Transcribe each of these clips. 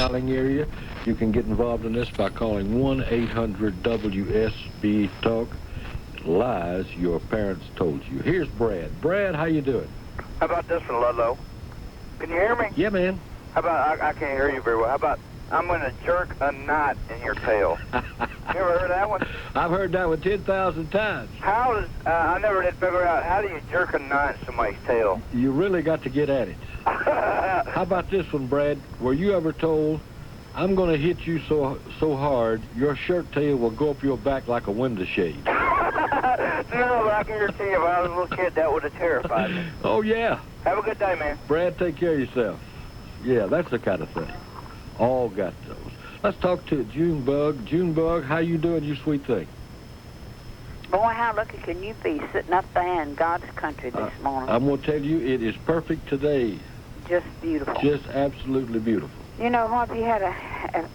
surrounding area. You can get involved in this by calling 1-800-WSB-TALK. Lies your parents told you. Here's Brad. Brad, how you doing? How about this from Ludlow? Can you hear me? Yeah, man. How about, I can't hear you very well. How about, I'm going to jerk a knot in your tail. You ever heard that one? I've heard that one 10,000 times. How does, I never did figure out, how do you jerk a knot in somebody's tail? You really got to get at it. How about this one, Brad? Were you ever told, I'm going to hit you so hard, your shirt tail will go up your back like a window shade? No, but I can guarantee you, if I was a little kid, that would have terrified me. Oh, yeah. Have a good day, man. Brad, take care of yourself. Yeah, that's the kind of thing. All got those. Let's talk to Junebug. Junebug, how you doing, you sweet thing? Boy, how lucky can you be sitting up there in God's country this morning? I'm going to tell you, it is perfect today. Just beautiful. Just absolutely beautiful. You know what, if you had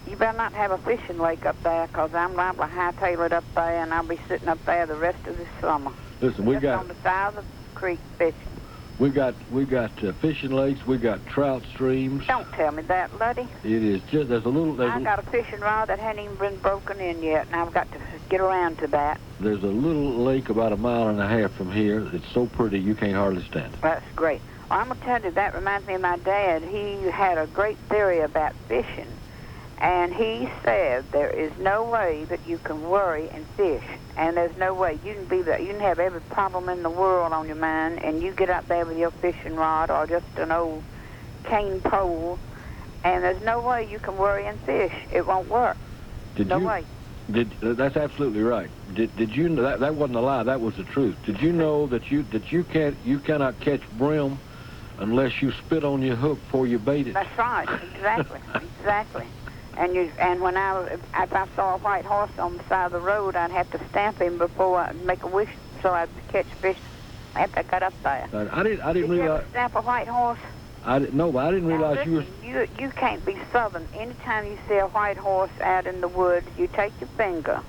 you better not have a fishing lake up there, because I'm liable to hightail it up there, and I'll be sitting up there the rest of this summer. Listen, we got on the side of the creek fishing. We got fishing lakes. We got trout streams. Don't tell me that, Luddy. It is just I got a fishing rod that hadn't even been broken in yet, and I've got to get around to that. There's a little lake about 1.5 miles from here. It's so pretty you can't hardly stand it. That's great. Well, I'm going to tell you, that reminds me of my dad. He had a great theory about fishing, and he said there is no way that you can worry and fish, and there's no way you can have every problem in the world on your mind, and you get out there with your fishing rod or just an old cane pole, and there's no way you can worry and fish. It won't work. No way. That's absolutely right. Did you know that wasn't a lie? That was the truth. Did you know that you cannot catch brim unless you spit on your hook before you bait it? That's right. Exactly. Exactly. And if I saw a white horse on the side of the road, I'd have to stamp him before I'd make a wish so I'd catch fish after I got up there. I didn't Did realize. You ever stamp a white horse? No, but I didn't realize now, listen, you can't be southern. Anytime you see a white horse out in the woods, you take your finger,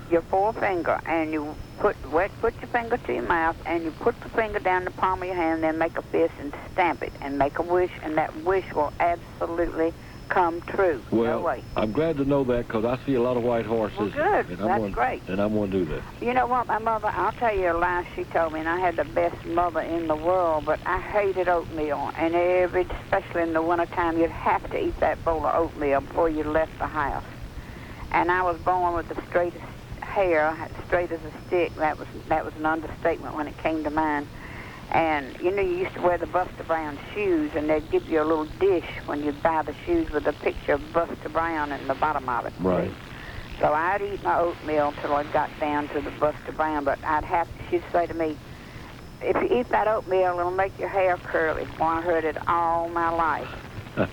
your forefinger, and you put your finger to your mouth, and you put the finger down the palm of your hand, then make a fist and stamp it, and make a wish, and that wish will absolutely come true. Well, no way. I'm glad to know that, because I see a lot of white horses. Well, good. That's great. And I'm going to do that. You know what, my mother, I'll tell you a lie she told me, and I had the best mother in the world, but I hated oatmeal, and especially in the wintertime, you'd have to eat that bowl of oatmeal before you left the house. And I was born with the straightest hair, straight as a stick. That was an understatement when it came to mine. And, you know, you used to wear the Buster Brown shoes, and they'd give you a little dish when you'd buy the shoes with a picture of Buster Brown in the bottom of it. Right. So I'd eat my oatmeal until I got down to the Buster Brown, but she'd say to me, if you eat that oatmeal, it'll make your hair curly. Well, I heard it all my life.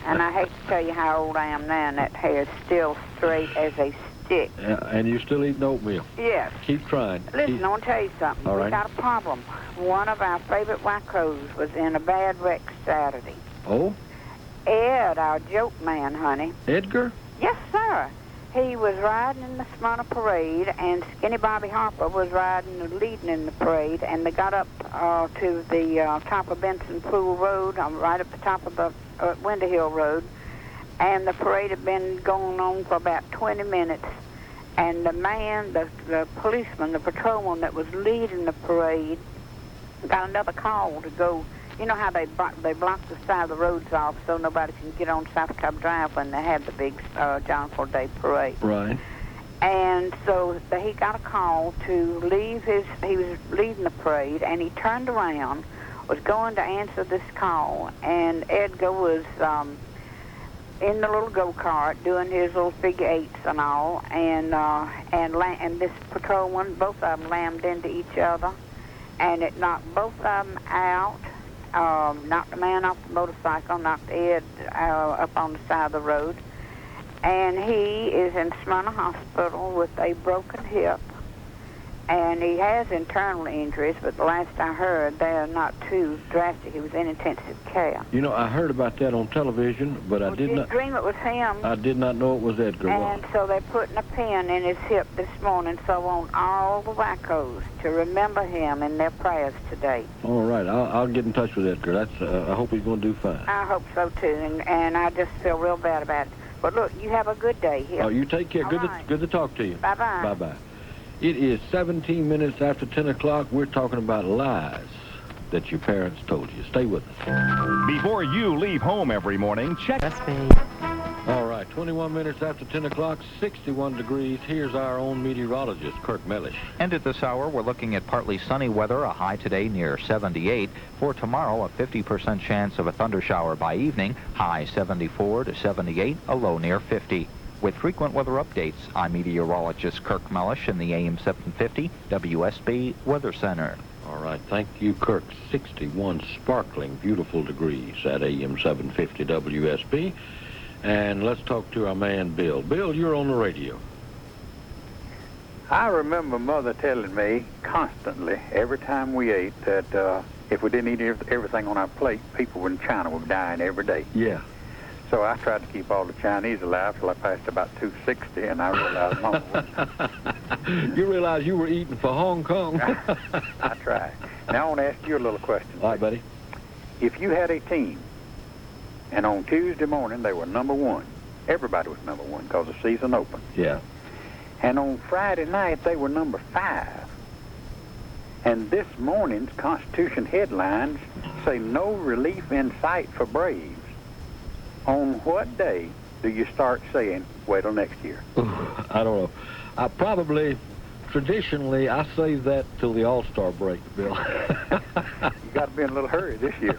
And I hate to tell you how old I am now, and that hair is still straight as a stick. And you still eating oatmeal? Yes. Keep trying. Listen, I want to tell you something. All right. We got a problem. One of our favorite wacos was in a bad wreck Saturday. Oh? Ed, our joke man, honey. Edgar? Yes, sir. He was riding in the Smyrna parade, and Skinny Bobby Harper was leading in the parade, and they got up to the top of Benson Pool Road, right up the top of the Winter Hill Road, and the parade had been going on for about 20 minutes, and the man, the policeman, the patrolman that was leading the parade got another call to go. You know how they block the side of the roads off so nobody can get on South Cobb Drive when they have the big John Ford Day parade. Right. And so he got a call to leave he was leading the parade, and he turned around, was going to answer this call, and Edgar was in the little go-kart doing his little figure eights and all, and this patrolman, both of them lammed into each other, and it knocked both of them out, knocked the man off the motorcycle, knocked Ed up on the side of the road, and he is in Smyrna Hospital with a broken hip, and he has internal injuries, but the last I heard, they're not too drastic. He was in intensive care. You know, I heard about that on television, but I did not dream it was him. I did not know it was Edgar. And so they're putting a pin in his hip this morning, so I want all the wackos to remember him in their prayers today. All right, I'll get in touch with Edgar. I hope he's going to do fine. I hope so, too, and I just feel real bad about it. But look, you have a good day here. Oh, you take care. All Good right. to talk to you. Bye-bye. Bye-bye. It is 17 minutes after 10 o'clock. We're talking about lies that your parents told you. Stay with us. Before you leave home every morning, check. All right, 21 minutes after 10 o'clock, 61 degrees. Here's our own meteorologist, Kirk Mellish. And at this hour, we're looking at partly sunny weather, a high today near 78. For tomorrow, a 50% chance of a thundershower by evening, high 74 to 78, a low near 50. With frequent weather updates, I'm meteorologist Kirk Mellish in the AM 750 WSB Weather Center. All right, thank you, Kirk. 61 sparkling, beautiful degrees at AM 750 WSB. And let's talk to our man, Bill. Bill, you're on the radio. I remember Mother telling me constantly, every time we ate, that if we didn't eat everything on our plate, people in China were dying every day. Yeah. So I tried to keep all the Chinese alive till I passed about 260, and I realized Mama wouldn't. You realize you were eating for Hong Kong? I tried. Now I want to ask you a little question. All right, buddy. If you had a team, and on Tuesday morning they were number one, everybody was number one because the season opened. Yeah. And on Friday night they were number 5. And this morning's Constitution headlines say no relief in sight for Braves. On what day do you start saying, wait till next year? I don't know. I probably, traditionally, I save that till the All-Star break, Bill. You got to be in a little hurry this year.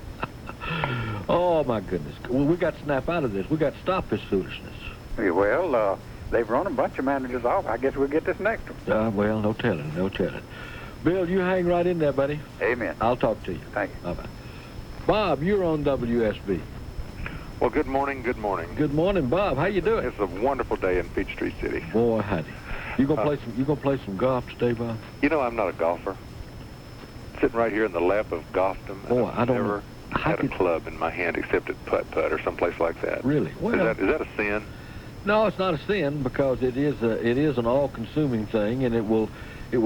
Oh, my goodness. Well, we got to snap out of this. We got to stop this foolishness. Well, they've run a bunch of managers off. I guess we'll get this next one. Well, no telling, no telling. Bill, you hang right in there, buddy. Amen. I'll talk to you. Thank you. Bye-bye. Bob, you're on WSB. Well, good morning, good morning. Good morning, Bob. How you doing? It's a wonderful day in Peachtree City. Boy, howdy. You gonna play some golf today, Bob? You know, I'm not a golfer. Sitting right here in the lap of golfdom. Boy, I don't never know. had a club in my hand except at putt-putt or someplace like that. Really? Well, is that a sin? No, it's not a sin because it is an all-consuming thing, and it will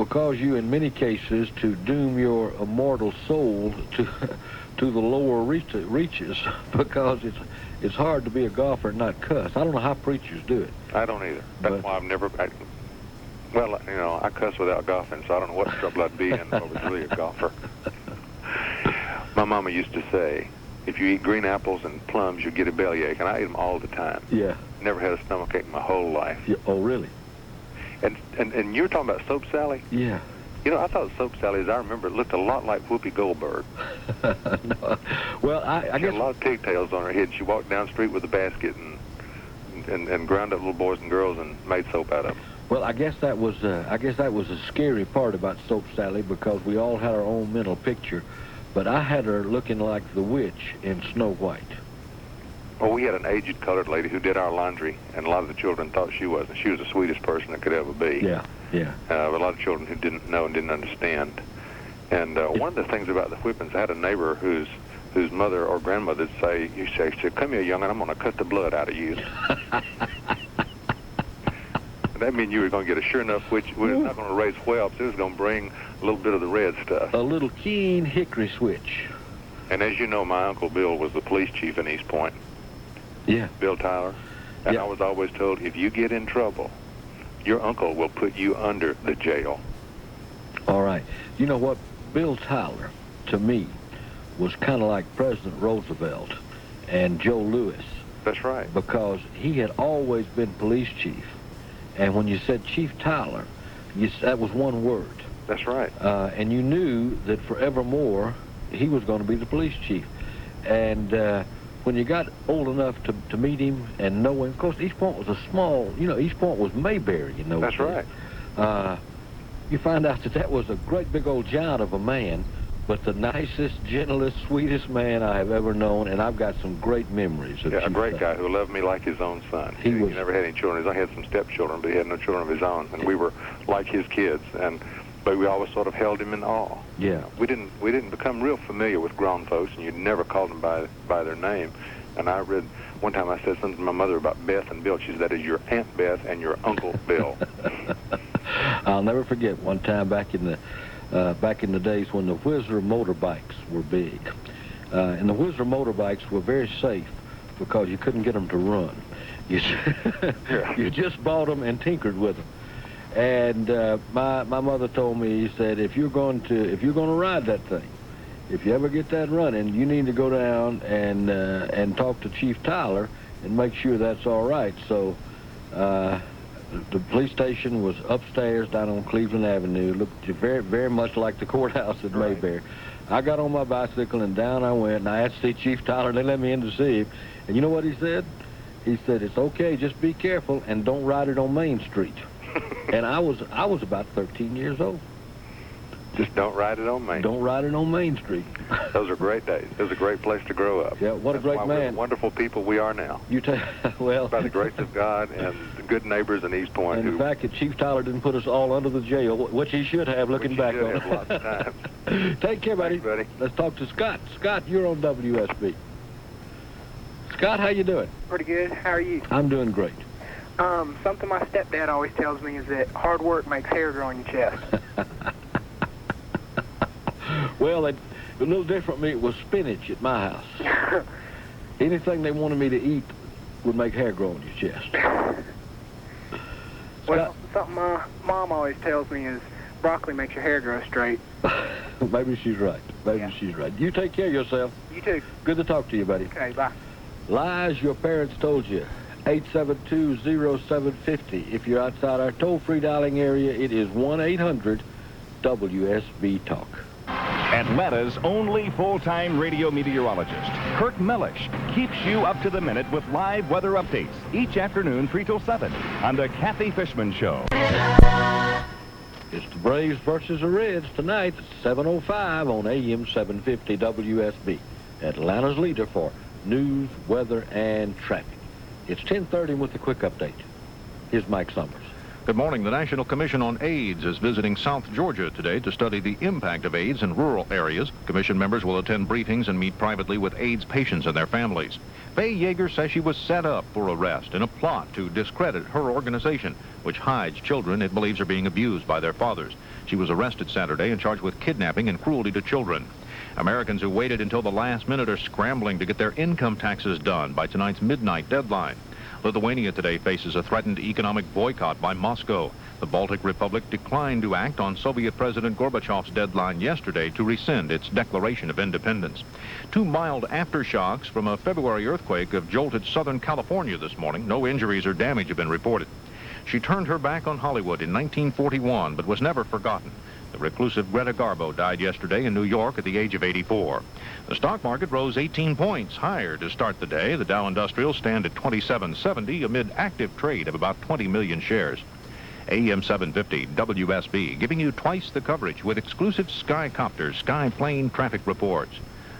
cause you in many cases to doom your immortal soul to the lower reaches because it's hard to be a golfer and not cuss. I don't know how preachers do it. I don't either. That's why I've never. I cuss without golfing, so I don't know what trouble I'd be in if I was really a golfer. My mama used to say, if you eat green apples and plums, you get a bellyache, and I ate them all the time. Yeah. Never had a stomachache in my whole life. Yeah. Oh, really? And you were talking about Soap Sally? Yeah. You know, I thought Soap Sally, as I remember, it looked a lot like Whoopi Goldberg. No. Well, I she guess had a lot of pigtails on her head. She walked down the street with a basket and ground up little boys and girls and made soap out of them. Well, I guess that was a scary part about Soap Sally because we all had our own mental picture, but I had her looking like the witch in Snow White. Well, we had an aged colored lady who did our laundry, and a lot of the children thought she was, and she was the sweetest person that could ever be. Yeah, yeah. But a lot of children who didn't know and didn't understand. And one of the things about the whippings, I had a neighbor whose mother or grandmother would say, she said, come here, young, and I'm going to cut the blood out of you. That meant you were going to get a sure enough which was not going to raise whelps. It was going to bring a little bit of the red stuff. A little keen hickory switch. And as you know, my Uncle Bill was the police chief in East Point. Yeah. Bill Tyler. And Yeah. I was always told, if you get in trouble, your uncle will put you under the jail. All right. You know what? Bill Tyler, to me, was kind of like President Roosevelt and Joe Louis. That's right. Because he had always been police chief. And when you said Chief Tyler, that was one word. That's right. And you knew that forevermore he was going to be the police chief. And when you got old enough to meet him and know him, of course, East Point was a small, East Point was Mayberry, That's right. You find out that was a great big old giant of a man, but the nicest, gentlest, sweetest man I have ever known, and I've got some great memories of Yeah, a Chief great Tyler. guy who loved me like his own son. He was- never had any children. I had some stepchildren, but he had no children of his own, and we were like his kids. But we always sort of held him in awe. Yeah. We didn't become real familiar with grown folks, and you'd never called them by their name. And I read one time I said something to my mother about Beth and Bill. She said, that is your Aunt Beth and your Uncle Bill. I'll never forget one time back in the days when the Whizzer motorbikes were big. And the Whizzer motorbikes were very safe because you couldn't get them to run. You just bought them and tinkered with them. And my mother told me, he said, if you're going to ride that thing, if you ever get that running, you need to go down and talk to Chief Tyler and make sure that's all right. So the police station was upstairs down on Cleveland Avenue. Looked very, very much like the courthouse at Mayberry. I got on my bicycle and down I went, and I asked to see Chief Tyler, and they let me in to see him. And you know what he said? He said, it's okay, just be careful and don't ride it on Main Street. And I was about 13 years old. Just don't ride it on Main. Don't ride it on Main Street. Those are great days. It was a great place to grow up. Yeah, what a great That's why man. We're the wonderful people we are now. Well, by the grace of God and the good neighbors in East Point. And the fact that Chief Tyler didn't put us all under the jail, which he should have, looking back on it. Lots of times. Take care, buddy. Thanks, buddy. Let's talk to Scott. Scott, you're on WSB. Scott, how you doing? Pretty good. How are you? I'm doing great. Something my stepdad always tells me is that hard work makes hair grow on your chest. Well, a little different meat was spinach at my house. Anything they wanted me to eat would make hair grow on your chest. Well, something my mom always tells me is broccoli makes your hair grow straight. Maybe she's right. Maybe she's right. You take care of yourself. You too. Good to talk to you, buddy. Okay, bye. Lies your parents told you. 872-0750. If you're outside our toll-free dialing area, it is 1-800-WSB-TALK. Atlanta's only full-time radio meteorologist, Kirk Mellish, keeps you up to the minute with live weather updates each afternoon 3 till 7 on the Kathy Fishman Show. It's the Braves versus the Reds tonight at 7:05 on AM 750 WSB. Atlanta's leader for news, weather, and traffic. It's 10:30 with a quick update. Here's Mike Summers. Good morning. The National Commission on AIDS is visiting South Georgia today to study the impact of AIDS in rural areas. Commission members will attend briefings and meet privately with AIDS patients and their families. Faye Yeager says she was set up for arrest in a plot to discredit her organization, which hides children it believes are being abused by their fathers. She was arrested Saturday and charged with kidnapping and cruelty to children. Americans who waited until the last minute are scrambling to get their income taxes done by tonight's midnight deadline. Lithuania today faces a threatened economic boycott by Moscow. The Baltic Republic declined to act on Soviet President Gorbachev's deadline yesterday to rescind its declaration of independence. 2 mild aftershocks from a February earthquake have jolted Southern California this morning. No injuries or damage have been reported. She turned her back on Hollywood in 1941, but was never forgotten. The reclusive Greta Garbo died yesterday in New York at the age of 84. The stock market rose 18 points higher to start the day. The Dow Industrial stand at 2770 amid active trade of about 20 million shares. AM 750 WSB giving you twice the coverage with exclusive Skycopter Skyplane traffic reports.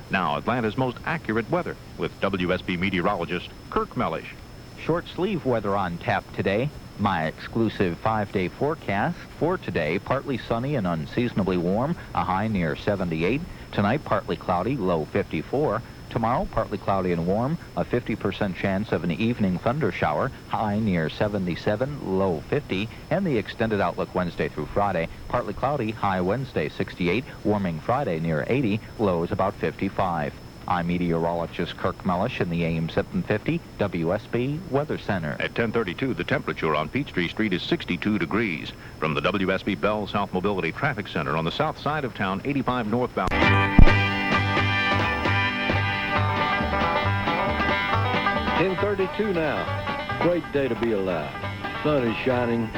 Now Atlanta's most accurate weather with WSB meteorologist Kirk Mellish. Short sleeve weather on tap today. My exclusive 5-day forecast for today, partly sunny and unseasonably warm, a high near 78. Tonight, partly cloudy, low 54. Tomorrow, partly cloudy and warm, a 50% chance of an evening thunder shower, high near 77, low 50. And the extended outlook Wednesday through Friday, partly cloudy, high Wednesday 68, warming Friday near 80, lows about 55. I'm meteorologist Kirk Mellish in the AM 750 WSB Weather Center. At 10:32, the temperature on Peachtree Street is 62 degrees. From the WSB Bell South Mobility Traffic Center on the south side of town, 85 northbound. 10:32 now. Great day to be alive. Sun is shining.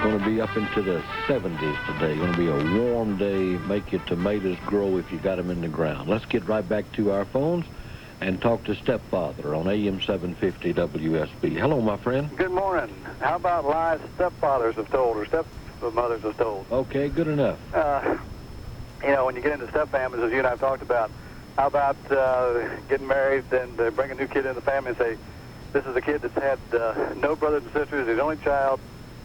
Going to be up into the 70s today. Going to be a warm day. Make your tomatoes grow if you got them in the ground. Let's get right back to our phones and talk to Stepfather on AM 750 WSB. Hello, my friend. Good morning. How about lies stepfathers have told or stepmothers have told? Okay, good enough. You know, when you get into step families, as you and I have talked about, how about getting married and bring a new kid in the family and say, this is a kid that's had no brothers and sisters, his only child,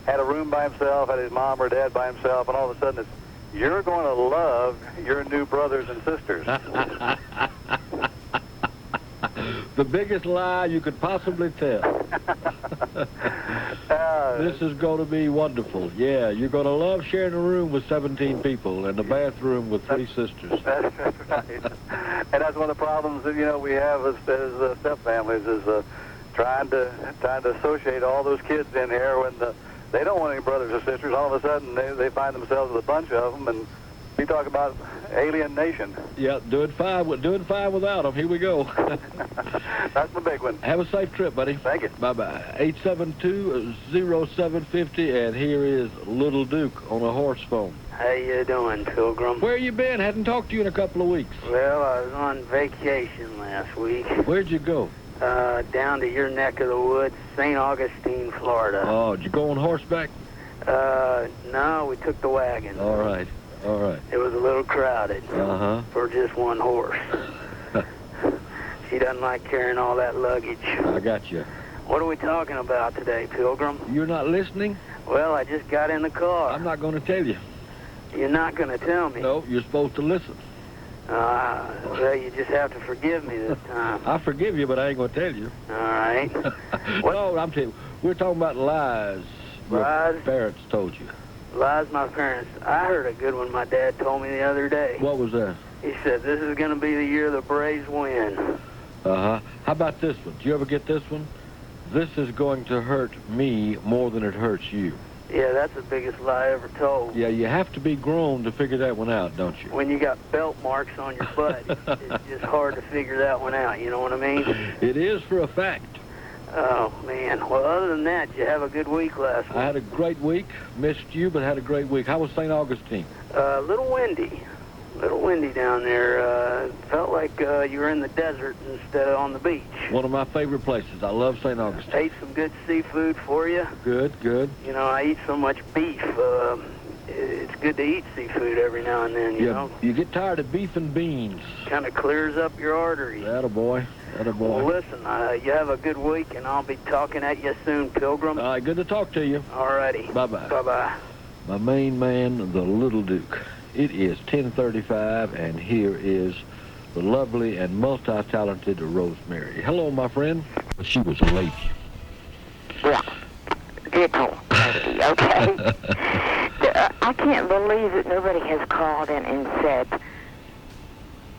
had a room by himself, had his mom or dad by himself, and all of a sudden it's, you're going to love your new brothers and sisters. The biggest lie you could possibly tell. This is going to be wonderful. Yeah, you're going to love sharing a room with 17 people and a bathroom with 3 sisters. That's right. And that's one of the problems that, we have as step families is trying to associate all those kids in here when they don't want any brothers or sisters. All of a sudden, they find themselves with a bunch of them, and we talk about alienation. Yeah, doing fine without them. Here we go. That's the big one. Have a safe trip, buddy. Thank you. Bye-bye. 872-0750, and here is Little Duke on a horse phone. How you doing, Pilgrim? Where you been? Hadn't talked to you in a couple of weeks. Well, I was on vacation last week. Where'd you go? Down to your neck of the woods, St. Augustine, Florida. Oh, did you go on horseback? No, we took the wagon. All right. It was a little crowded for just one horse. She doesn't like carrying all that luggage. I got you. What are we talking about today, Pilgrim? You're not listening? Well, I just got in the car. I'm not going to tell you. You're not going to tell me? No, you're supposed to listen. Well, you just have to forgive me this time. I forgive you, but I ain't going to tell you. All right. No, I'm telling you, we're talking about lies. Lies? Your parents told you. Lies my parents. I heard a good one my dad told me the other day. What was that? He said, this is going to be the year the Braves win. How about this one? Did you ever get this one? This is going to hurt me more than it hurts you. Yeah, that's the biggest lie ever told. Yeah, you have to be grown to figure that one out, don't you? When you got belt marks on your butt, it's just hard to figure that one out, you know what I mean? It is for a fact. Oh, man. Well, other than that, you have a good week last week. I had a great week. Missed you, but had a great week. How was St. Augustine? A little windy. Little windy down there. Felt like you were in the desert instead of on the beach. One of my favorite places. I love St. Augustine. Ate some good seafood for you. Good. You know, I eat so much beef. It's good to eat seafood every now and then, you know. You get tired of beef and beans. Kind of clears up your arteries. Attaboy. Well, listen, you have a good week, and I'll be talking at you soon, Pilgrim. All right, good to talk to you. All righty. Bye-bye. Bye-bye. My main man, the Little Duke. It is 10:35, and here is the lovely and multi-talented Rosemary. Hello, my friend. She was a lady. Yeah. Ditto lady, okay? I can't believe that nobody has called in and said,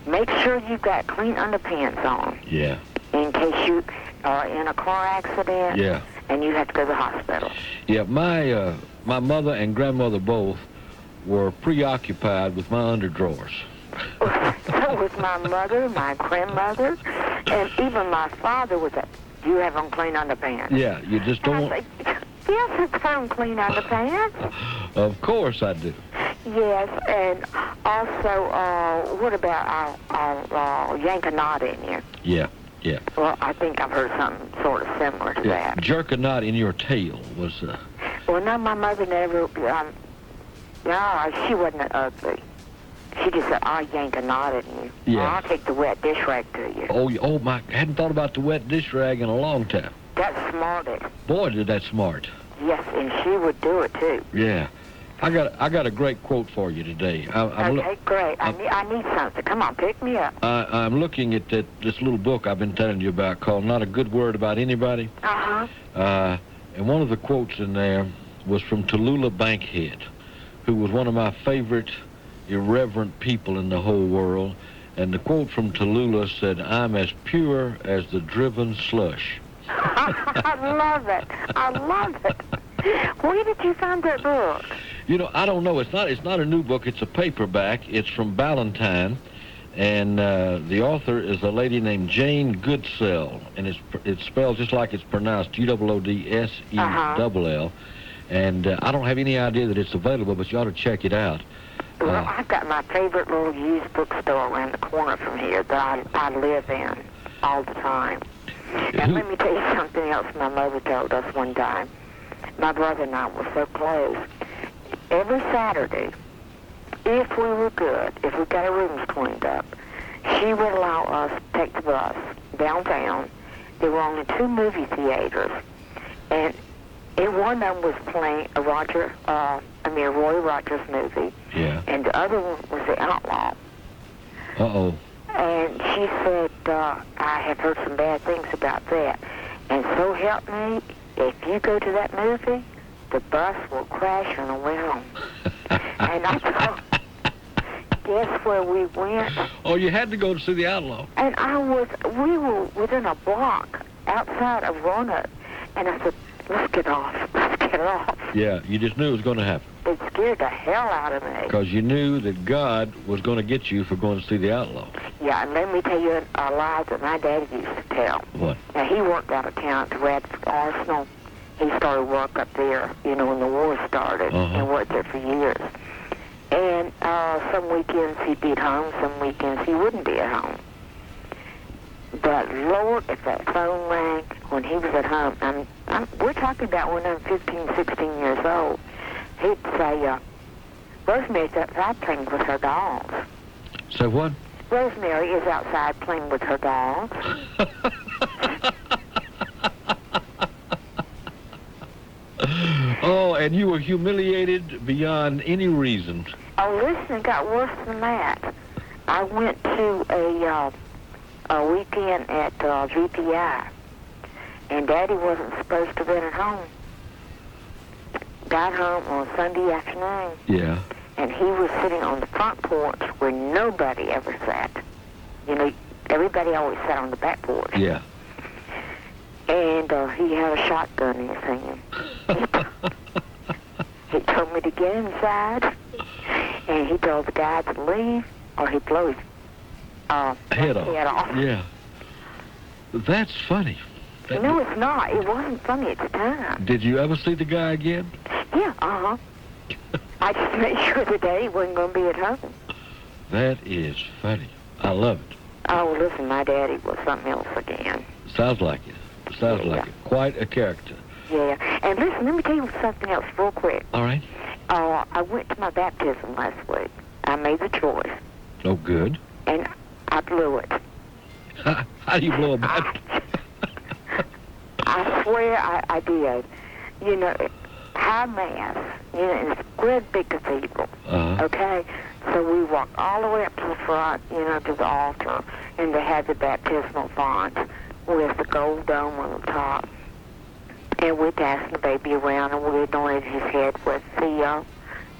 make sure you've got clean underpants on. Yeah. In case you are in a car accident. Yeah. And you have to go to the hospital. Yeah, my mother and grandmother both were preoccupied with my underdrawers. So was my mother, my grandmother, and even my father was a, do you have on clean underpants? Yeah, you just don't want... Yes, I got on clean underpants. Of course I do. Yes, and also, what about I'll yank a knot in you? Yeah. Well, I think I've heard something sort of similar to that. Jerk a knot in your tail was... Well, no, my mother never... no, she wasn't ugly. She just said, I'll yank a knot in you. Yeah. I'll take the wet dish rag to you. Oh, my... I hadn't thought about the wet dish rag in a long time. That's smarted. Boy, did that smart. Yes, and she would do it, too. Yeah. I got a great quote for you today. Okay, great. I need something. Come on, pick me up. I'm looking at this little book I've been telling you about called Not a Good Word About Anybody. Uh-huh. And one of the quotes in there was from Tallulah Bankhead, who was one of my favorite irreverent people in the whole world. And the quote from Tallulah said, I'm as pure as the driven slush. I love it. I love it. Where did you find that book? You know, I don't know. It's not a new book. It's a paperback. It's from Ballantine, and the author is a lady named Jane Goodsell, and it's spelled just like it's pronounced, G-O-O-D-S-E-L-L. And I don't have any idea that it's available, but you ought to check it out. Well, I've got my favorite little used bookstore around the corner from here that I live in all the time. And let me tell you something else my mother told us one time. My brother and I were so close. Every Saturday, if we were good, if we got our rooms cleaned up, she would allow us to take the bus downtown. There were only 2 movie theaters, and one of them was playing a Roy Rogers movie, and the other one was The Outlaw. Uh-oh. And she said, I have heard some bad things about that. And so help me, if you go to that movie, the bus will crash on the way home. And I thought, guess where we went? Oh, you had to go to see the Outlaw. And we were within a block outside of Roanoke. And I said, let's get off. Yeah, you just knew it was going to happen. It scared the hell out of me. Because you knew that God was going to get you for going to see the Outlaw. Yeah, and let me tell you a lie that my daddy used to tell. What? Now, he worked out of town at the Radford Arsenal. He started work up there, when the war started, and worked there for years. And some weekends he'd be at home, some weekends he wouldn't be at home. But Lord, if that phone rang when he was at home, we're talking about when I'm 15, 16 years old, he'd say, Rosemary's outside playing with her dogs. Say what? Rosemary is outside playing with her dogs. Oh, and you were humiliated beyond any reason. Oh, listen, it got worse than that. I went to a weekend at VPI, and Daddy wasn't supposed to have been at home. Got home on Sunday afternoon. Yeah. And he was sitting on the front porch where nobody ever sat. Everybody always sat on the back porch. Yeah. And he had a shotgun in his hand. He told me to get inside, and he told the guy to leave, or he'd blow his head off. Yeah. That's funny. No, it's not. It wasn't funny at the time. Did you ever see the guy again? Yeah, I just made sure the Daddy wasn't going to be at home. That is funny. I love it. Oh, listen, my daddy was something else again. Sounds like it. Sounds like it. Quite a character. Yeah. And listen, let me tell you something else real quick. All right. I went to my baptism last week. I made the choice. Oh, good. And I blew it. How do you blow a baptism? I swear I did. High Mass, in this great big cathedral. Okay? So we walked all the way up to the front, to the altar, and they had the baptismal font with the gold dome on the top. And we passed the baby around, and we anointed his head with the,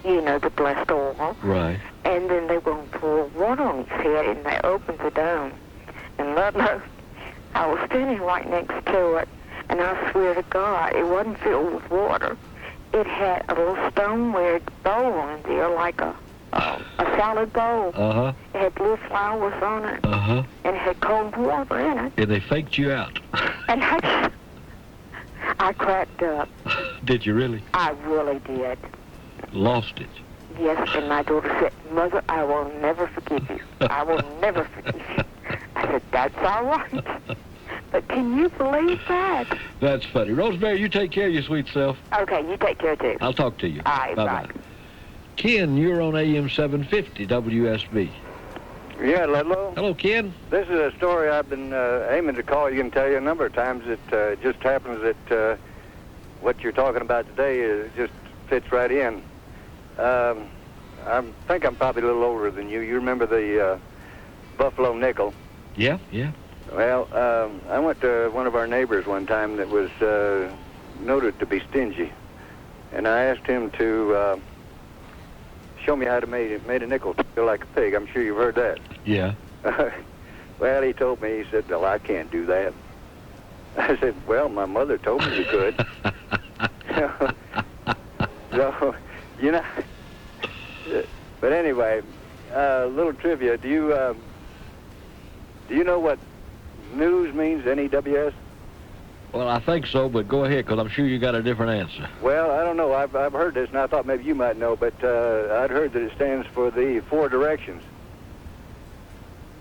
the blessed oil. Right. And then they were going to pour water on his head, and they opened the dome. And Ludlow, I was standing right next to it, and I swear to God, it wasn't filled with water. It had a little stoneware bowl in there, like a salad bowl. It had blue flowers on it. And it had cold water in it. And they faked you out. And I cracked up. Did you really? I really did. Lost it. Yes, and my daughter said, Mother, I will never forgive you. I will never forgive you. I said, that's all right. But can you believe that? That's funny. Rosemary, you take care of your sweet self. Okay, you take care, too. I'll talk to you. All right, bye-bye. Ken, you're on AM 750 WSB. Yeah, Ludlow. Hello, Ken. This is a story I've been aiming to call you and tell you a number of times. It just happens that what you're talking about today just fits right in. I think I'm probably a little older than you. You remember the Buffalo nickel? Yeah. Well, I went to one of our neighbors one time that was noted to be stingy, and I asked him to show me how to made a nickel feel like a pig. I'm sure you've heard that. Yeah. Well, he told me, he said, well, I can't do that. I said, well, my mother told me you could. So, but anyway, little trivia. Do you know what news means, N-E-W-S? Well, I think so, but go ahead, because I'm sure you got a different answer. Well, I don't know. I've heard this, and I thought maybe you might know, but I'd heard that it stands for the 4 directions.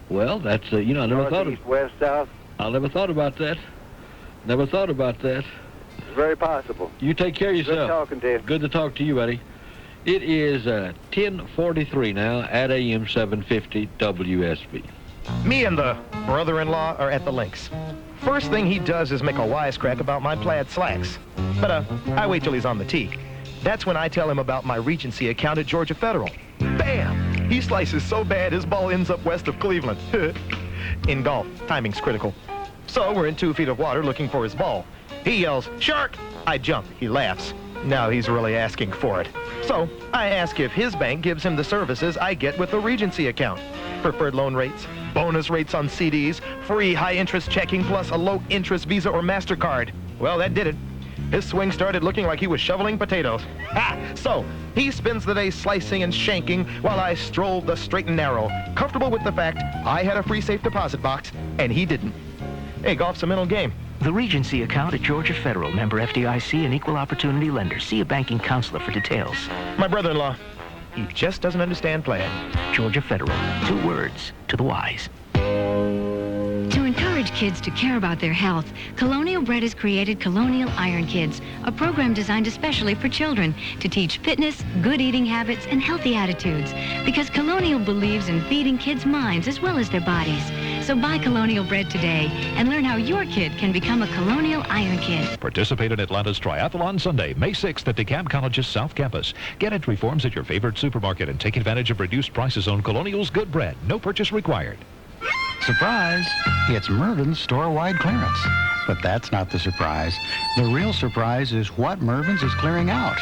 Well, that's, I never North, thought east, west, south. I never thought about that. Never thought about that. It's very possible. You take care of yourself. Good talking to you. Good to talk to you, buddy. It is 10:43 now at AM 750 WSB. Me and the brother-in-law are at the links. First thing he does is make a wisecrack about my plaid slacks. But I wait till he's on the tee. That's when I tell him about my Regency account at Georgia Federal. Bam! He slices so bad his ball ends up west of Cleveland. In golf, timing's critical. So we're in 2 feet of water looking for his ball. He yells, "Shark!" I jump. He laughs. Now he's really asking for it. So I ask if his bank gives him the services I get with the Regency account. Preferred loan rates, bonus rates on CDs, free high-interest checking plus a low-interest Visa or MasterCard. Well, that did it. His swing started looking like he was shoveling potatoes. Ha! So he spends the day slicing and shanking while I strolled the straight and narrow, comfortable with the fact I had a free safe deposit box and he didn't. Hey, golf's a mental game. The Regency account at Georgia Federal, member FDIC, and equal opportunity lender. See a banking counselor for details. My brother-in-law, he just doesn't understand playing. Georgia Federal, 2 words to the wise. To encourage kids to care about their health, Colonial Bread has created Colonial Iron Kids, a program designed especially for children to teach fitness, good eating habits, and healthy attitudes. Because Colonial believes in feeding kids' minds as well as their bodies. So buy Colonial Bread today and learn how your kid can become a Colonial Iron Kid. Participate in Atlanta's Triathlon Sunday, May 6th at DeKalb College's South Campus. Get entry forms at your favorite supermarket and take advantage of reduced prices on Colonial's good bread. No purchase required. Surprise! It's Mervyn's store-wide clearance. But that's not the surprise. The real surprise is what Mervyn's is clearing out.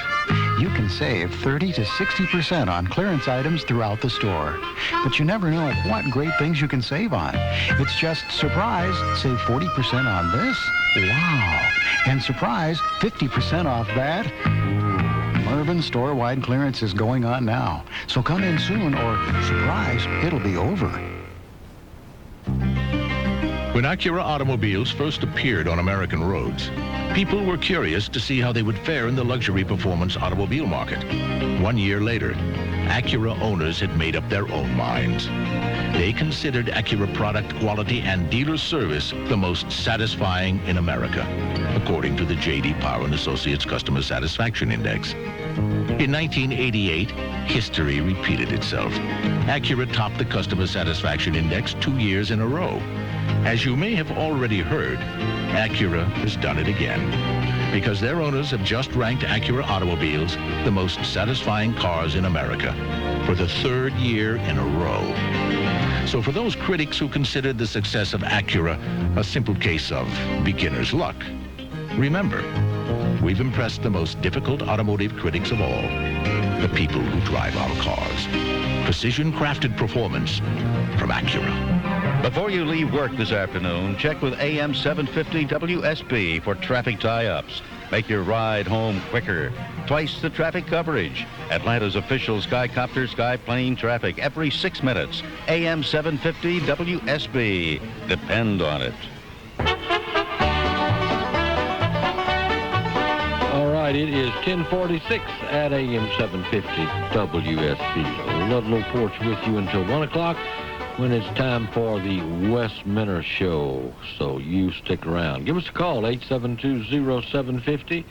You can save 30 to 60% on clearance items throughout the store. But you never know what great things you can save on. It's just surprise, save 40% on this. Wow! And surprise, 50% off that. Ooh, Mervyn's store-wide clearance is going on now. So come in soon or, surprise, it'll be over. When Acura automobiles first appeared on American roads, people were curious to see how they would fare in the luxury performance automobile market. 1 year later, Acura owners had made up their own minds. They considered Acura product quality and dealer service the most satisfying in America, according to the J.D. Power and Associates Customer Satisfaction Index. In 1988, history repeated itself. Acura topped the Customer Satisfaction Index 2 years in a row. As you may have already heard, Acura has done it again, because their owners have just ranked Acura automobiles the most satisfying cars in America for the 3rd year in a row. So for those critics who considered the success of Acura a simple case of beginner's luck, remember, we've impressed the most difficult automotive critics of all, the people who drive our cars. Precision-crafted performance from Acura. Before you leave work this afternoon, check with AM 750 WSB for traffic tie-ups. Make your ride home quicker. Twice the traffic coverage. Atlanta's official Skycopter Skyplane traffic every 6 minutes. AM 750 WSB. Depend on it. All right, it is 10:46 at AM 750 WSB. Ludlow Porch with you until 1 o'clock. When it's time for the Wes Minner Show. So you stick around. Give us a call, 872-0750.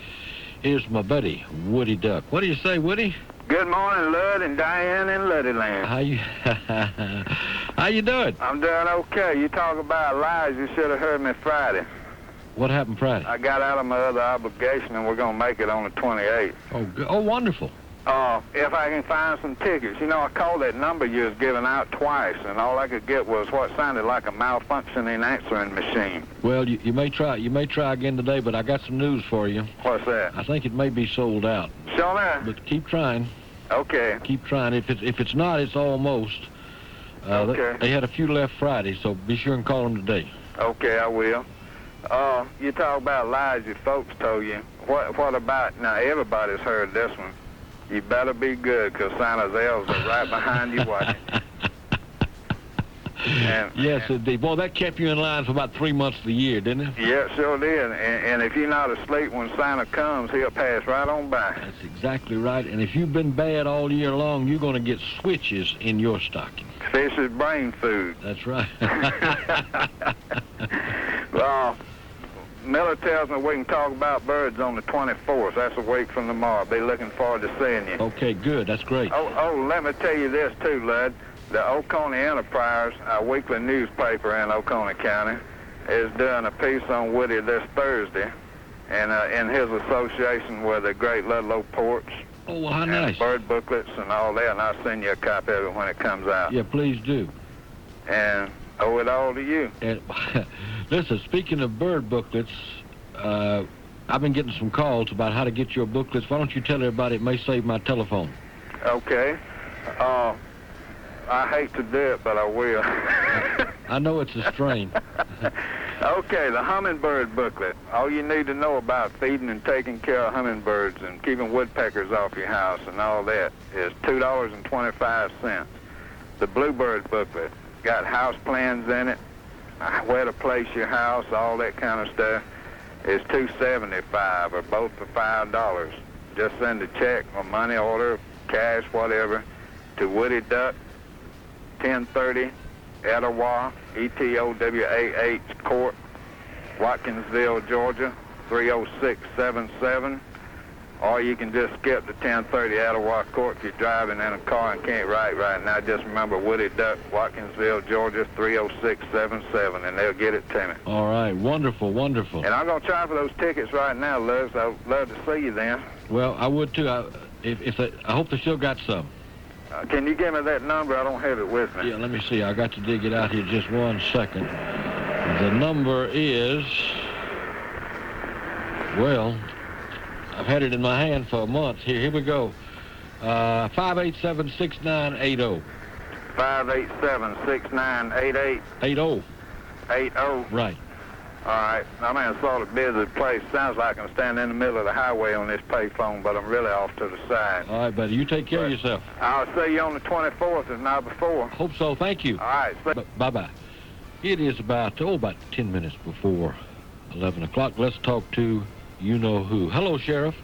Here's my buddy, Woody Duck. What do you say, Woody? Good morning, Lud and Diane in Luddyland. How you doing? I'm doing okay. You talk about lies, you should have heard me Friday. What happened Friday? I got out of my other obligation, and we're going to make it on the 28th. Oh, wonderful. If I can find some tickets. You know, I called that number you was giving out twice, and all I could get was what sounded like a malfunctioning answering machine. Well, you may try again today, but I got some news for you. What's that? I think it may be sold out. Sure now. But keep trying. Okay. Keep trying. If it's not, it's almost. Okay. They had a few left Friday, so be sure and call them today. Okay, I will. You talk about lies your folks told you. What about, now everybody's heard this one. You better be good, because Santa's elves are right behind you watching. Yes, indeed. Boy, that kept you in line for about 3 months of the year, didn't it? Yeah, it sure did. And if you're not asleep when Santa comes, he'll pass right on by. That's exactly right. And if you've been bad all year long, you're going to get switches in your stocking. Fish is brain food. That's right. Well, Miller tells me we can talk about birds on the 24th. That's a week from tomorrow. Be looking forward to seeing you. Okay, good. That's great. Oh, let me tell you this, too, Lud. The Oconee Enterprise, our weekly newspaper in Oconee County, is doing a piece on Woody this Thursday, and in his association with the great Ludlow Porch. Oh, well, how nice. Bird booklets and all that, and I'll send you a copy of it when it comes out. Yeah, please do. And owe it all to you. And Listen, speaking of bird booklets, I've been getting some calls about how to get your booklets. Why don't you tell everybody? It may save my telephone. Okay. I hate to do it, but I will. I know it's a strain. Okay, the hummingbird booklet. All you need to know about feeding and taking care of hummingbirds and keeping woodpeckers off your house and all that is $2.25. The bluebird booklet got house plans in it, where to place your house, all that kind of stuff, is $2.75, or both for $5. Just send a check or money order, cash, whatever, to Woody Duck, 1030 Etowah, Etowah Court, Watkinsville, Georgia, 30677. Or you can just skip the 1030 Etowah Court if you're driving in a car and can't write right now. Just remember Woody Duck, Watkinsville, Georgia, 30677, and they'll get it to me. All right, wonderful, wonderful. And I'm going to try for those tickets right now, Luz. I'd love to see you then. Well, I would too. I hope they still got some. Can you give me that number? I don't have it with me. Yeah, let me see. I got to dig it out here just 1 second. The number is, well, I've had it in my hand for a month. Here we go. 587-6980. 587-6988. 80. 80. Right. All right. I'm in a sort of busy place. Sounds like I'm standing in the middle of the highway on this payphone, but I'm really off to the side. All right, buddy. You take care of yourself. I'll see you on the 24th, if not before. Hope so. Thank you. All right. Bye-bye. It is about 10 minutes before 11 o'clock. Let's talk to you-know-who. Hello, Sheriff.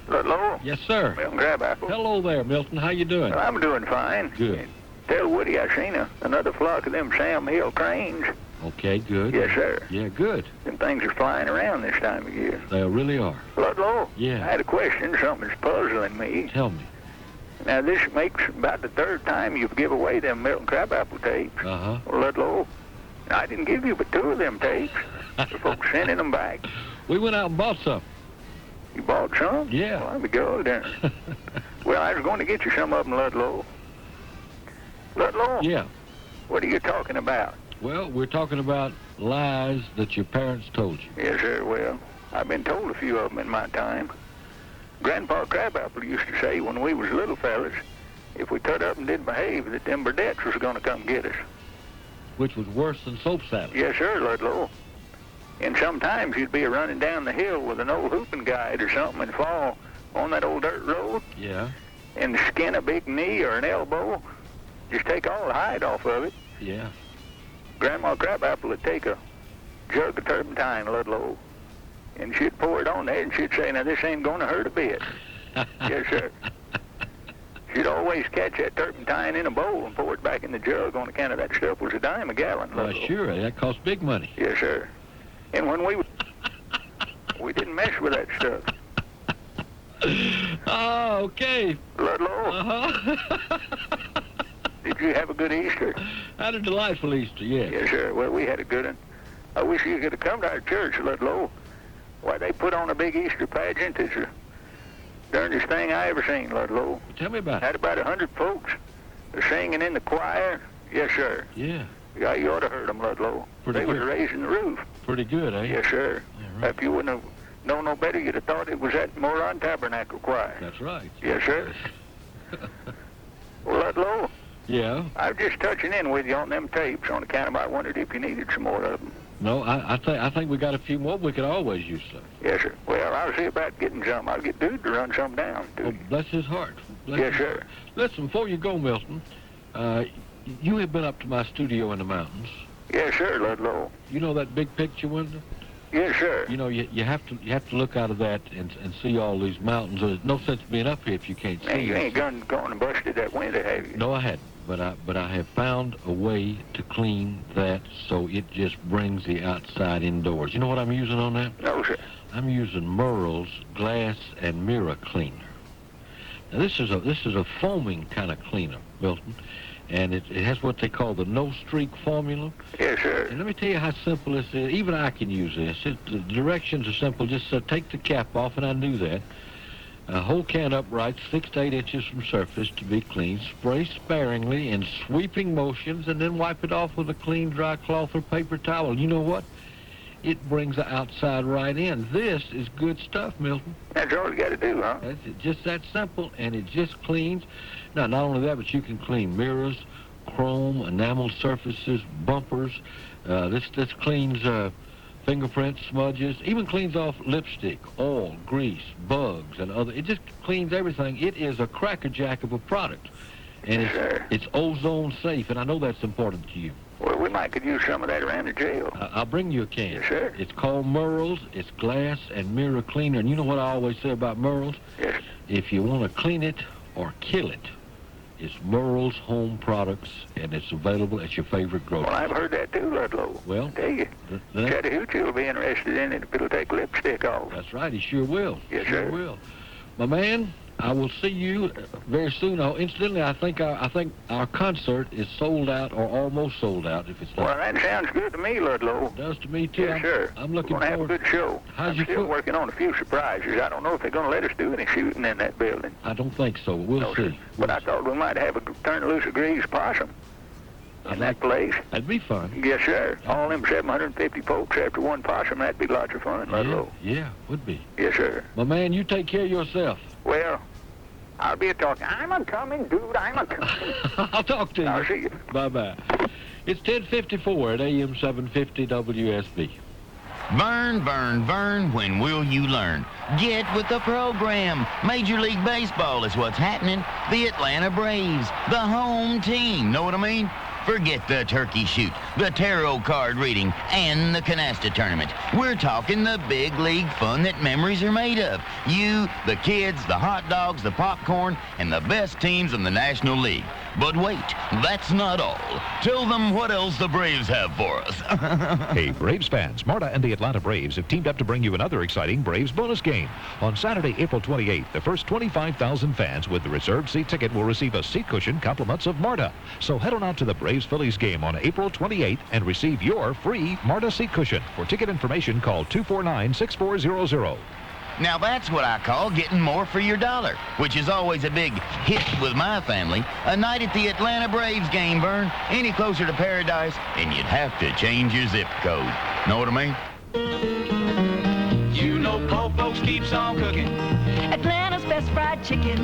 Hello? Yes, sir. Milton Crabapple. Hello there, Milton. How you doing? Well, I'm doing fine. Good. Tell Woody I seen another flock of them Sam Hill cranes. Okay, good. Yes, sir. Yeah, good. Them things are flying around this time of year. They really are. Ludlow? Yeah. I had a question. Something's puzzling me. Tell me. Now, this makes about the third time you've give away them Milton Crabapple tapes. Uh-huh. Well, Ludlow, I didn't give you but 2 of them tapes. The folks sending them back. We went out and bought some. You bought some? Yeah. Well, I'll be good then. Well, I was going to get you some of them, Ludlow. Ludlow? Yeah. What are you talking about? Well, we're talking about lies that your parents told you. Yes, sir. Well, I've been told a few of them in my time. Grandpa Crabapple used to say when we was little fellas, if we cut up and didn't behave, that them Burdettes was going to come get us. Which was worse than soap salad. Yes, sir, Ludlow. And sometimes you'd be running down the hill with an old hooping guide or something and fall on that old dirt road. Yeah. And skin a big knee or an elbow. Just take all the hide off of it. Yeah. Grandma Crabapple would take a jug of turpentine, Ludlow, and she'd pour it on there, and she'd say, now, this ain't going to hurt a bit. Yes, sir. She'd always catch that turpentine in a bowl and pour it back in the jug on account of that stuff was a dime a gallon, Ludlow. Well, sure. That cost big money. Yes, sir. And when we didn't mess with that stuff. Oh, okay. Ludlow. Uh-huh. Did you have a good Easter? I had a delightful Easter, yes. Yes, sir. Well, we had a good one. I wish you could have come to our church, Ludlow. Why, they put on a big Easter pageant. It's the darndest thing I ever seen, Ludlow. Tell me about it. Had about 100 folks singing in the choir. Yes, sir. Yeah. Yeah, you ought to heard them, Ludlow. They was raising the roof. Pretty good, eh? Yes, sir. Yeah, right. If you wouldn't have known no better, you'd have thought it was that Moron Tabernacle Choir. That's right. Yes, sir. Well, Ludlow. Yeah? I was just touching in with you on them tapes on account of I wondered if you needed some more of them. No, I think we got a few more. We could always use some. Yes, sir. Well, I'll see about getting some. I'll get Dude to run some down, too. Oh, bless his heart. Yes, sir. Listen, before you go, Milton, you have been up to my studio in the mountains. Yes, sir, Ludlow. You know that big picture window? Yes, sir. You know, you have to look out of that and see all these mountains. There's no sense being up here if you can't see. Man, you ain't gone and busted that window, have you? No, I hadn't. But I have found a way to clean that so it just brings the outside indoors. You know what I'm using on that? No, sir. I'm using Merle's glass and mirror cleaner. Now this is a foaming kind of cleaner, Milton, and it has what they call the no streak formula. Yes, sir. And let me tell you how simple this is. Even I can use this. The directions are simple. Just take the cap off, and I knew that. Hold can upright 6 to 8 inches from surface to be cleaned. Spray sparingly in sweeping motions, and then wipe it off with a clean, dry cloth or paper towel. You know what? it brings the outside right in. This is good stuff, Milton. That's all you got to do, huh? That's it, just that simple, and it just cleans. Now, not only that, but you can clean mirrors, chrome, enamel surfaces, bumpers. This cleans fingerprints, smudges, even cleans off lipstick, oil, grease, bugs, and other. It just cleans everything. It is a crackerjack of a product, and it's ozone safe, and I know that's important to you. Well, we might could use some of that around the jail. I'll bring you a can. Yes, sir. It's called Merle's. It's glass and mirror cleaner, and you know what I always say about Merle's? Yes. If you want to clean it or kill it, it's Merle's Home Products, and it's available at your favorite grocery. Well, I've heard that too, Ludlow. Well, I tell you, Chattahoochee will be interested in it if it'll take lipstick off. That's right, he sure will. Yes, sure sir. will. My man, I will see you very soon. Oh, incidentally, I think our concert is sold out or almost sold out. If it's not. Well, that sounds good to me, Ludlow. It does to me too. Yes, sir. I'm looking forward. We're going to have a good show. How's I'm still working on a few surprises. I don't know if they're going to let us do any shooting in that building. I don't think so. We'll see. But I thought we might have turn loose a greased possum in that place. That'd be fun. Yes, sir. All them 750 folks after one possum, that'd be lots of fun, Ludlow. Yeah, would be. Yes, sir. My man, you take care of yourself. Well, I'll be talking. I'm a-coming, dude. I'm a-coming. I'll talk to you. I'll see you. Bye-bye. It's 10:54 at AM 750 WSB. Vern, when will you learn? Get with the program. Major League Baseball is what's happening. The Atlanta Braves, the home team. Know what I mean? Forget the turkey shoot, the tarot card reading, and the canasta tournament. We're talking the big league fun that memories are made of. You, the kids, the hot dogs, the popcorn, and the best teams in the National League. But wait, that's not all. Tell them what else the Braves have for us. Hey, Braves fans, Marta and the Atlanta Braves have teamed up to bring you another exciting Braves bonus game. On Saturday, April 28th, the first 25,000 fans with the reserved seat ticket will receive a seat cushion compliments of Marta. So head on out to the Braves-Phillies game on April 28th and receive your free Marta seat cushion. For ticket information, call 249-6400. Now that's what I call getting more for your dollar, which is always a big hit with my family. A night at the Atlanta Braves game, Vern, any closer to paradise, and you'd have to change your zip code. Know what I mean? You know poor folks keeps on cooking. Atlanta's best fried chicken.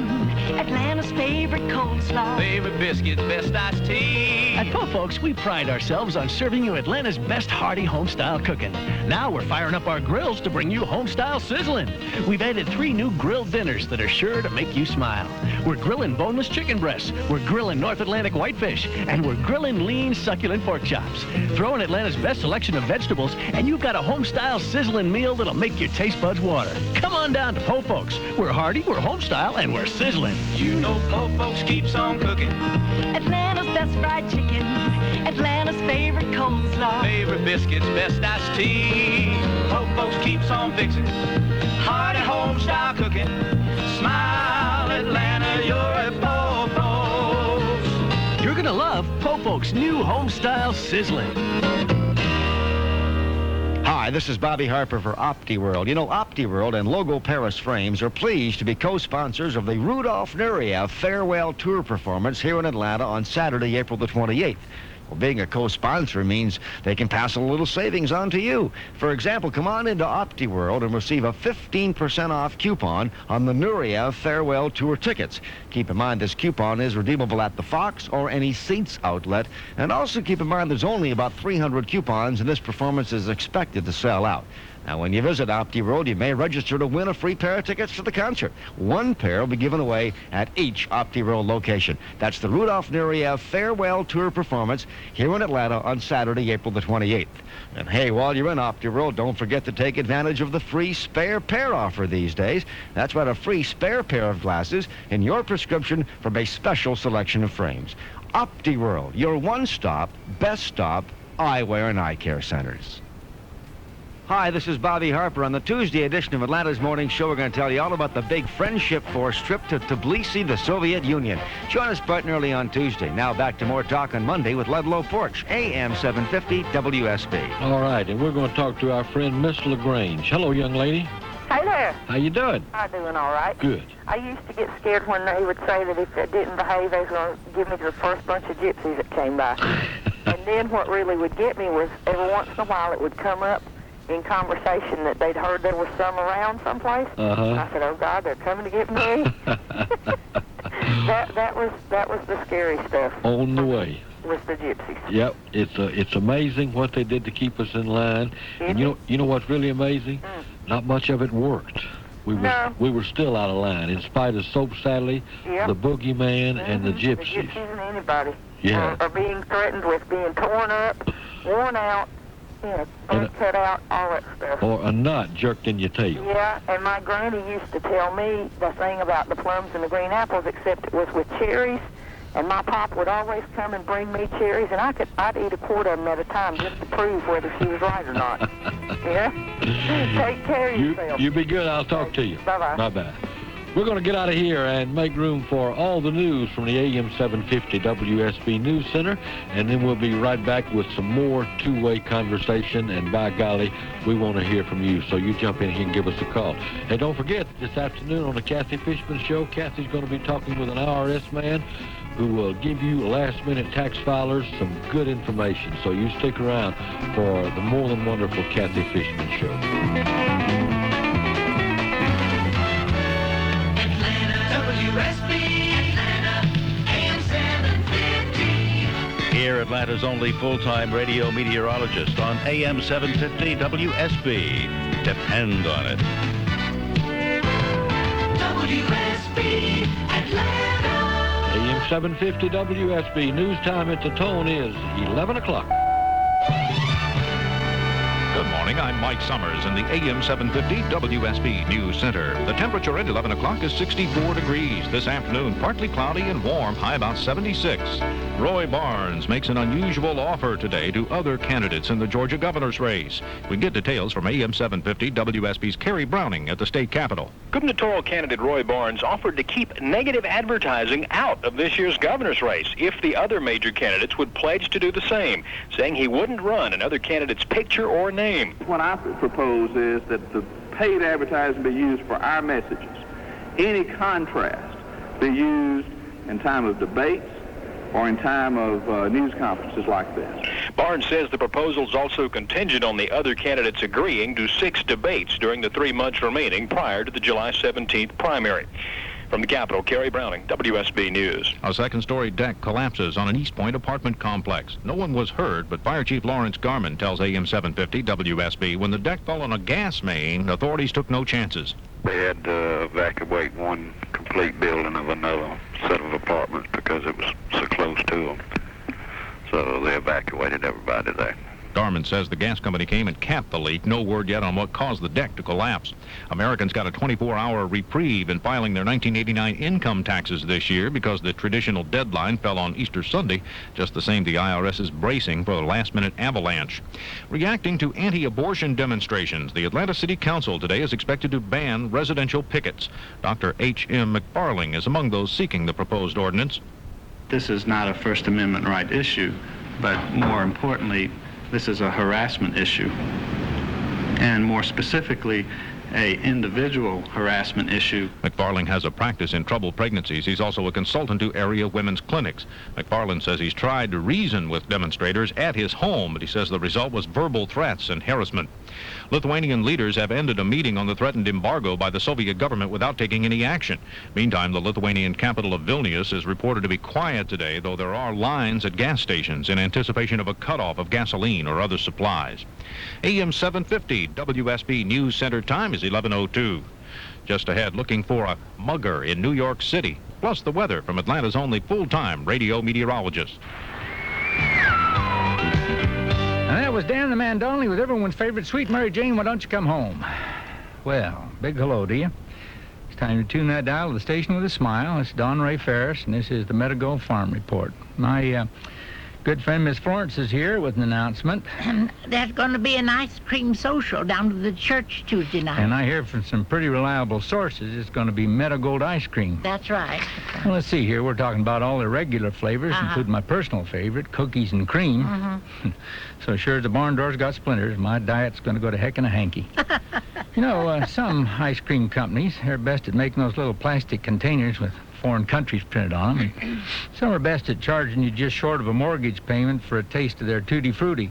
Atlanta's favorite coleslaw. Favorite biscuits, best iced tea. At Po Folks, we pride ourselves on serving you Atlanta's best hearty home-style cooking. Now we're firing up our grills to bring you home-style sizzling. We've added 3 new grilled dinners that are sure to make you smile. We're grilling boneless chicken breasts. We're grilling North Atlantic whitefish. And we're grilling lean, succulent pork chops. Throw in Atlanta's best selection of vegetables, and you've got a home-style sizzling meal that'll make your taste buds water. Come on down to Po Folks. We're hearty, we're home-style, and we're sizzling. You know poor folks keeps on cooking. Atlanta's best fried chicken. Atlanta's favorite coleslaw. Favorite biscuits, best iced tea. Poor folks keeps on fixing. Hearty home-style cooking. Smile, Atlanta, you're at Po Folks. You're gonna love Po Folks' new home-style sizzling. Hi, this is Bobby Harper for OptiWorld. You know, OptiWorld and Logo Paris Frames are pleased to be co-sponsors of the Rudolph Nureyev Farewell Tour performance here in Atlanta on Saturday, April the 28th. Well, being a co-sponsor means they can pass a little savings on to you. For example, come on into OptiWorld and receive a 15% off coupon on the Nureyev Farewell Tour tickets. Keep in mind this coupon is redeemable at the Fox or any Seats outlet. And also keep in mind there's only about 300 coupons and this performance is expected to sell out. Now, when you visit OptiWorld, you may register to win a free pair of tickets to the concert. 1 pair will be given away at each OptiWorld location. That's the Rudolph Nureyev Farewell Tour performance here in Atlanta on Saturday, April the 28th. And hey, while you're in OptiWorld, don't forget to take advantage of the free spare pair offer these days. That's right, a free spare pair of glasses in your prescription from a special selection of frames. OptiWorld, your one-stop, best stop eyewear and eye care centers. Hi, this is Bobby Harper. On the Tuesday edition of Atlanta's Morning Show, we're going to tell you all about the big Friendship Force trip to Tbilisi, the Soviet Union. Join us bright and early on Tuesday. Now back to more talk on Monday with Ludlow Porch, AM 750 WSB. All right, and we're going to talk to our friend Miss LaGrange. Hello, young lady. Hey there. How you doing? I'm doing all right. Good. I used to get scared when they would say that if I didn't behave, they was going to give me to the first bunch of gypsies that came by. And then what really would get me was every once in a while it would come up in conversation that they'd heard there was some around someplace. I said, "Oh God, they're coming to get me." that was the scary stuff. On the way. With the gypsies. Yep, it's amazing what they did to keep us in line. And you know what's really amazing? Not much of it worked. We were still out of line in spite of Soap Sally, the Boogeyman, and the gypsies. The gypsies and anybody. Yeah. Or being threatened with being torn up, worn out, throat cut out, all that stuff. Or a nut jerked in your tail. Yeah, and my granny used to tell me the thing about the plums and the green apples, except it was with cherries. And my pop would always come and bring me cherries, and I'd eat a quart of them at a time just to prove whether she was right or not. Yeah? Take care of yourself. You be good. I'll talk to you. Bye-bye. Bye-bye. We're going to get out of here and make room for all the news from the AM 750 WSB News Center, and then we'll be right back with some more two-way conversation, and by golly, we want to hear from you, so you jump in here and give us a call. And don't forget, this afternoon on the Kathy Fishman Show, Kathy's going to be talking with an IRS man who will give you last-minute tax filers some good information. So you stick around for the more than wonderful Kathy Fishman Show. WSB, Atlanta, AM 750. Here, Atlanta's only full-time radio meteorologist on AM 750 WSB. Depend on it. WSB, Atlanta. AM 750 WSB. News time at the tone is 11 o'clock. Good morning, I'm Mike Summers in the AM 750 WSB News Center. The temperature at 11 o'clock is 64 degrees. This afternoon, partly cloudy and warm, high about 76. Roy Barnes makes an unusual offer today to other candidates in the Georgia governor's race. We get details from AM 750 WSB's Kerry Browning at the state capitol. Gubernatorial candidate Roy Barnes offered to keep negative advertising out of this year's governor's race if the other major candidates would pledge to do the same, saying he wouldn't run another candidate's picture or name. What I propose is that the paid advertising be used for our messages. Any contrast be used in time of debates or in time of news conferences like this. Barnes says the proposal is also contingent on the other candidates agreeing to 6 debates during the 3 months remaining prior to the July 17th primary. From the Capitol, Kerry Browning, WSB News. A second-story deck collapses on an East Point apartment complex. No one was hurt, but Fire Chief Lawrence Garman tells AM 750 WSB when the deck fell on a gas main, authorities took no chances. They had to evacuate one complete building of another set of apartments because it was so close to them. So they evacuated everybody there. Garman says the gas company came and capped the leak. No word yet on what caused the deck to collapse. Americans got a 24-hour reprieve in filing their 1989 income taxes this year because the traditional deadline fell on Easter Sunday. Just the same, the IRS is bracing for a last-minute avalanche. Reacting to anti-abortion demonstrations, the Atlanta City Council today is expected to ban residential pickets. Dr. H.M. McFarling is among those seeking the proposed ordinance. This is not a First Amendment right issue, but more importantly, this is a harassment issue, and more specifically, a individual harassment issue. McFarling has a practice in troubled pregnancies. He's also a consultant to area women's clinics. McFarland says he's tried to reason with demonstrators at his home, but he says the result was verbal threats and harassment. Lithuanian leaders have ended a meeting on the threatened embargo by the Soviet government without taking any action. Meantime, the Lithuanian capital of Vilnius is reported to be quiet today, though there are lines at gas stations in anticipation of a cutoff of gasoline or other supplies. AM 750 WSB News Center time is 11:02. Just ahead, looking for a mugger in New York City, plus the weather from Atlanta's only full-time radio meteorologist. And that was Dan the Mandolin with everyone's favorite Sweet Mary Jane, Why Don't You Come Home? Well, big hello to you. It's time to tune that dial to the station with a smile. It's Don Ray Ferris, and this is the Meadow Farm Report. My good friend Miss Florence is here with an announcement. There's going to be an ice cream social down to the church Tuesday night. And I hear from some pretty reliable sources it's going to be Meadow Gold ice cream. That's right. Well, let's see here. We're talking about all the regular flavors, including my personal favorite, cookies and cream. So sure as the barn door's got splinters, my diet's going to go to heck in a hanky. You know, some ice cream companies, they're best at making those little plastic containers with foreign countries printed on them. Some are best at charging you just short of a mortgage payment for a taste of their Tutti Frutti.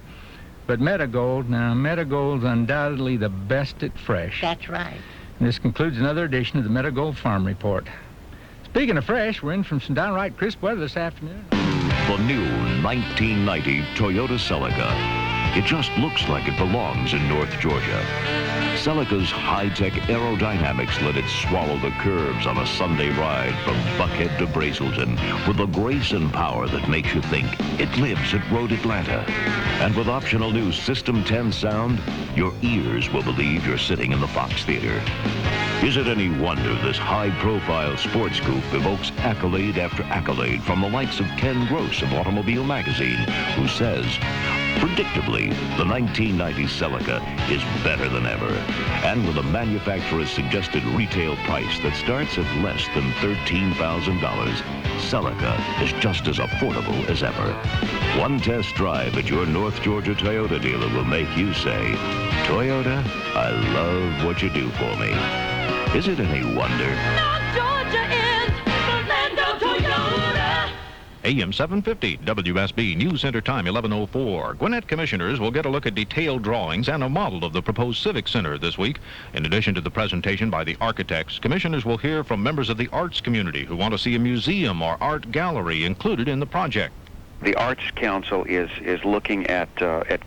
But Metagold, now Metagold's undoubtedly the best at fresh. That's right. And this concludes another edition of the Metagold Farm Report. Speaking of fresh, we're in from some downright crisp weather this afternoon. The new 1990 Toyota Celica. It just looks like it belongs in North Georgia. Celica's high-tech aerodynamics let it swallow the curves on a Sunday ride from Buckhead to Brazelton with the grace and power that makes you think it lives at Road Atlanta. And with optional new System 10 sound, your ears will believe you're sitting in the Fox Theater. Is it any wonder this high-profile sports coupe evokes accolade after accolade from the likes of Ken Gross of Automobile Magazine, who says, predictably, the 1990 Celica is better than ever. And with a manufacturer's suggested retail price that starts at less than $13,000, Celica is just as affordable as ever. One test drive at your North Georgia Toyota dealer will make you say, Toyota, I love what you do for me. Is it any wonder? North Georgia is the land of Toyota. AM 750, WSB News Center time 11:04. Gwinnett commissioners will get a look at detailed drawings and a model of the proposed Civic Center this week. In addition to the presentation by the architects, commissioners will hear from members of the arts community who want to see a museum or art gallery included in the project. The Arts Council is looking at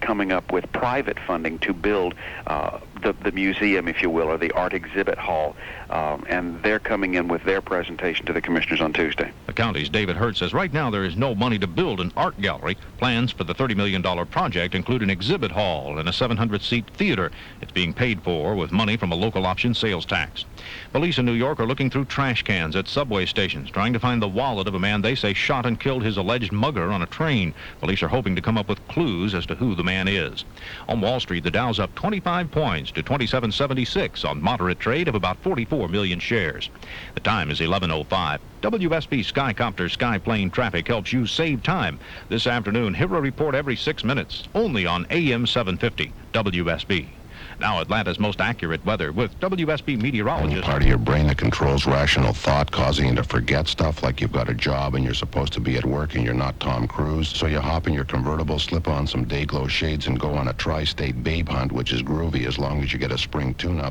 coming up with private funding to build the museum, if you will, or the art exhibit hall, and they're coming in with their presentation to the commissioners on Tuesday. The county's David Hurt says right now there is no money to build an art gallery. Plans for the $30 million project include an exhibit hall and a 700-seat theater. It's being paid for with money from a local option sales tax. Police in New York are looking through trash cans at subway stations, trying to find the wallet of a man they say shot and killed his alleged mugger on a train. Police are hoping to come up with clues as to who the man is. On Wall Street, the Dow's up 25 points to 2776 on moderate trade of about 44 million shares. The time is 11:05. WSB Skycopter Skyplane traffic helps you save time. This afternoon, hear a report every 6 minutes, only on AM 750 WSB. Now Atlanta's most accurate weather with WSB meteorologist. Part of your brain that controls rational thought, causing you to forget stuff like you've got a job and you're supposed to be at work and you're not Tom Cruise. So you hop in your convertible, slip on some day glow shades and go on a tri-state babe hunt, which is groovy as long as you get a spring tune-up.